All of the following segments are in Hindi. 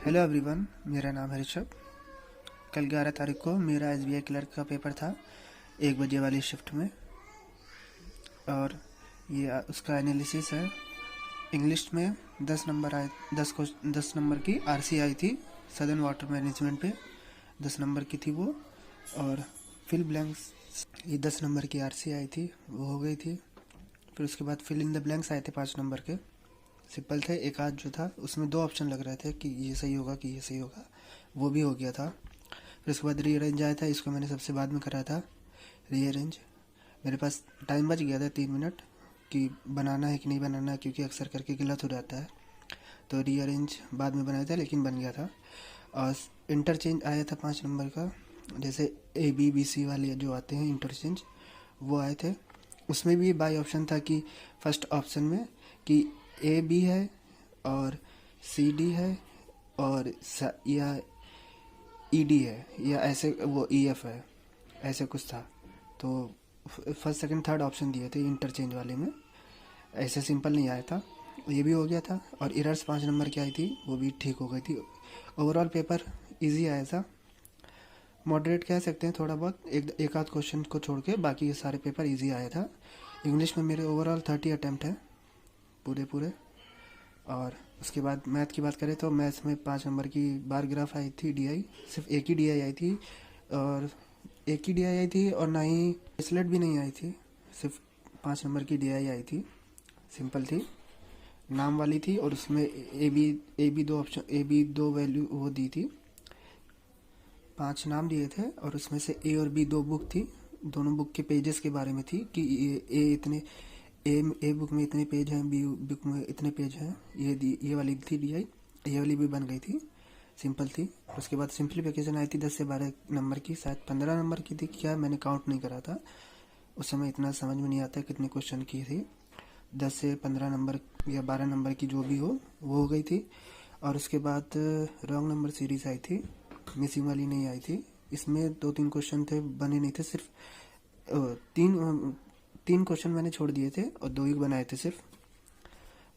हेलो एवरीवन, मेरा नाम है ऋषभ। कल 11 तारीख को मेरा एसबीआई क्लर्क का पेपर था 1 बजे वाली शिफ्ट में। और ये उसका एनालिसिस है। इंग्लिश में 10 नंबर आए, 10 नंबर की आरसी आई थी सदर्न वाटर मैनेजमेंट पे। 10 नंबर की थी वो। और फिल ब्लैंक्स, ये 10 नंबर की आरसी आई थी, वो हो गई थी। फिर उसके बाद फिल इन द ब्लैंक्स आए थे 5 नंबर के, सिंपल थे। एक आध जो था उसमें 2 ऑप्शन लग रहे थे कि ये सही होगा कि ये सही होगा, वो भी हो गया था। फिर उसके बाद रीअरेंज आया था, इसको मैंने सबसे बाद में करा था रीअरेंज। मेरे पास टाइम बच गया था 3 मिनट कि बनाना है कि नहीं बनाना है, क्योंकि अक्सर करके गलत हो जाता है। तो रीअरेंज बाद में बनाया था, लेकिन बन गया था। और इंटरचेंज आया था 5 नंबर का, जैसे A B B C वाले जो आते हैं इंटरचेंज, वो आए थे। उसमें भी बाई ऑप्शन था कि फर्स्ट ऑप्शन में कि A B है और C D है और या ED है, या ऐसे वो EF है, ऐसे कुछ था। तो फर्स्ट सेकंड थर्ड ऑप्शन दिए थे इंटरचेंज वाले में, ऐसे सिंपल नहीं आया था। ये भी हो गया था। और एरर्स 5 नंबर की आई थी, वो भी ठीक हो गई थी। ओवरऑल पेपर इजी आया था, मॉडरेट कह सकते हैं थोड़ा बहुत, एक आध क्वेश्चन को छोड़ के बाकी ये सारे पेपर इजी आया था। इंग्लिश में मेरे ओवरऑल 30 अटैम्प्ट हैं पूरे पूरे। और उसके बाद मैथ की बात करें तो मैथ्स में 5 नंबर की बार ग्राफ आई थी DI, सिर्फ एक ही DI आई थी। और एक ही DI आई थी, और ना ही स्लेट भी नहीं आई थी, सिर्फ 5 नंबर की DI आई थी, सिंपल थी, नाम वाली थी। और उसमें ए बी 2 वैल्यू वो दी थी, 5 नाम दिए थे। और उसमें से A और B 2 बुक थी, दोनों बुक के पेजेस के बारे में थी कि ए बुक में इतने पेज हैं, बी बुक में इतने पेज हैं। ये वाली थी DI, ये वाली भी बन गई थी, सिंपल थी। उसके बाद सिंप्लीफिकेशन आई थी 10 से 12 नंबर की, शायद 15 नंबर की थी क्या, मैंने काउंट नहीं करा था उस समय, इतना समझ में नहीं आता कितने क्वेश्चन की थी। 10 से 15 नंबर या 12 नंबर की जो भी हो, वो हो गई थी। और उसके बाद रॉन्ग नंबर सीरीज आई थी, मिसिंग वाली नहीं आई थी। इसमें 2-3 क्वेश्चन थे बने नहीं थे, सिर्फ तीन क्वेश्चन मैंने छोड़ दिए थे और 2 ही बनाए थे, सिर्फ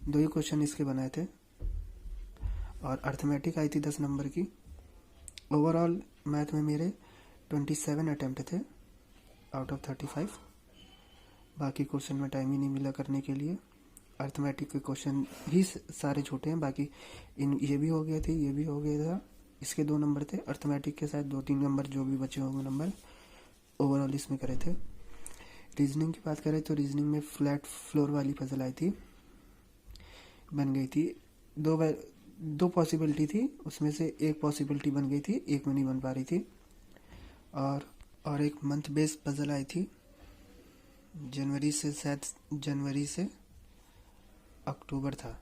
2 ही क्वेश्चन इसके बनाए थे। और अर्थमेटिक आई थी 10 नंबर की। ओवरऑल मैथ में मेरे 27 अटैम्प्ट थे आउट ऑफ 35। बाकी क्वेश्चन में टाइम ही नहीं मिला करने के लिए। अर्थमेटिक के क्वेश्चन ही सारे छोटे हैं, बाकी ये भी हो गए थे, ये भी हो गया था। इसके 2 नंबर थे, अर्थमेटिक के साथ 2-3 नंबर जो भी बचे होंगे नंबर, ओवरऑल इसमें करे थे। रीजनिंग की बात करें तो रीजनिंग में फ्लैट फ्लोर वाली पजल आई थी, बन गई थी। दो पॉसिबिलिटी थी, उसमें से एक पॉसिबिलिटी बन गई थी, एक में नहीं बन पा रही थी। और एक मंथ बेस्ड पजल आई थी, जनवरी से अक्टूबर था,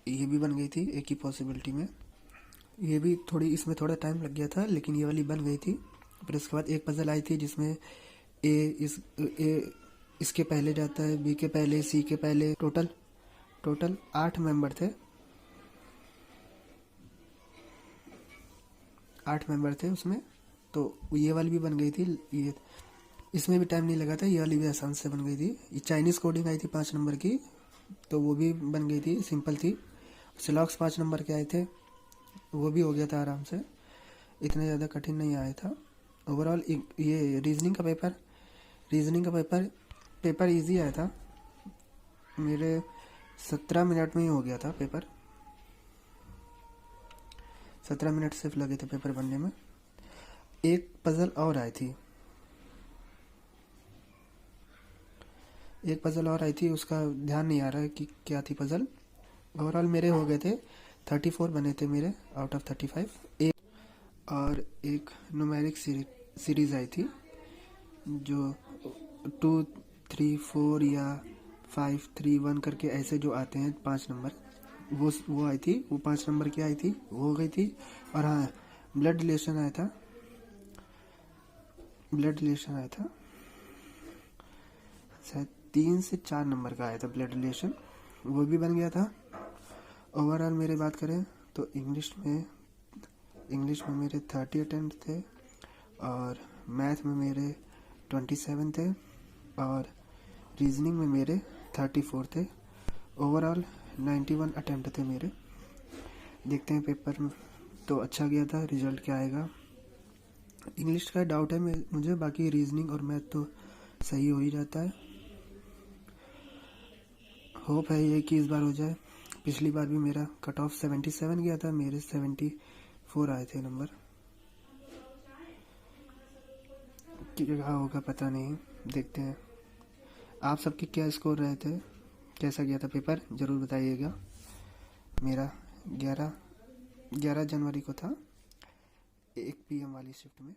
ये भी बन गई थी एक ही पॉसिबिलिटी में। ये भी थोड़ी, इसमें थोड़ा टाइम लग गया था, लेकिन ये वाली बन गई थी। फिर उसके बाद एक पजल आई थी जिसमें ए इसके पहले जाता है, B के पहले, C के पहले। टोटल 8 मेंबर थे, 8 मेंबर थे उसमें। तो ये वाली भी बन गई थी, ये इसमें भी टाइम नहीं लगा था, ये वाली भी आसान से बन गई थी। ये चाइनीज़ कोडिंग आई थी 5 नंबर की, तो वो भी बन गई थी, सिंपल थी। सिलॉक्स 5 नंबर के आए थे, वो भी हो गया था आराम से, इतना ज़्यादा कठिन नहीं आया था। ओवरऑल ये रीजनिंग का पेपर इजी आया था, मेरे 17 मिनट में ही हो गया था पेपर। 17 मिनट सिर्फ लगे थे पेपर बनने में। एक पजल और आई थी, उसका ध्यान नहीं आ रहा है कि क्या थी पजल। ओवरऑल मेरे हो गए थे 34 बने थे मेरे आउट ऑफ 35। और एक न्यूमेरिक सीरीज आई थी, जो 2 3 4 या 5 3 1 करके ऐसे जो आते हैं 5 नंबर, वो आई थी, वो 5 नंबर की आई थी, वो हो गई थी। और हाँ, ब्लड रिलेशन आया था, शायद 3 से 4 नंबर का आया था ब्लड रिलेशन, वो भी बन गया था। ओवरऑल मेरे बात करें तो इंग्लिश में मेरे 30 अटेम्प्ट थे, और मैथ में मेरे 27 थे, और रीजनिंग में मेरे 34 थे। ओवरऑल 91 अटेम्प्ट थे मेरे। देखते हैं पेपर तो अच्छा गया था, रिजल्ट क्या आएगा। इंग्लिश का डाउट है मुझे, बाकी रीजनिंग और मैथ तो सही हो ही जाता है। होप है ये कि इस बार हो जाए। पिछली बार भी मेरा कट ऑफ 77 गया था, मेरे 74 आए थे नंबर। क्या होगा पता नहीं, देखते हैं। आप सबके क्या स्कोर रहे थे, कैसा गया था पेपर, ज़रूर बताइएगा। मेरा 11 जनवरी को था, 1 PM वाली शिफ्ट में।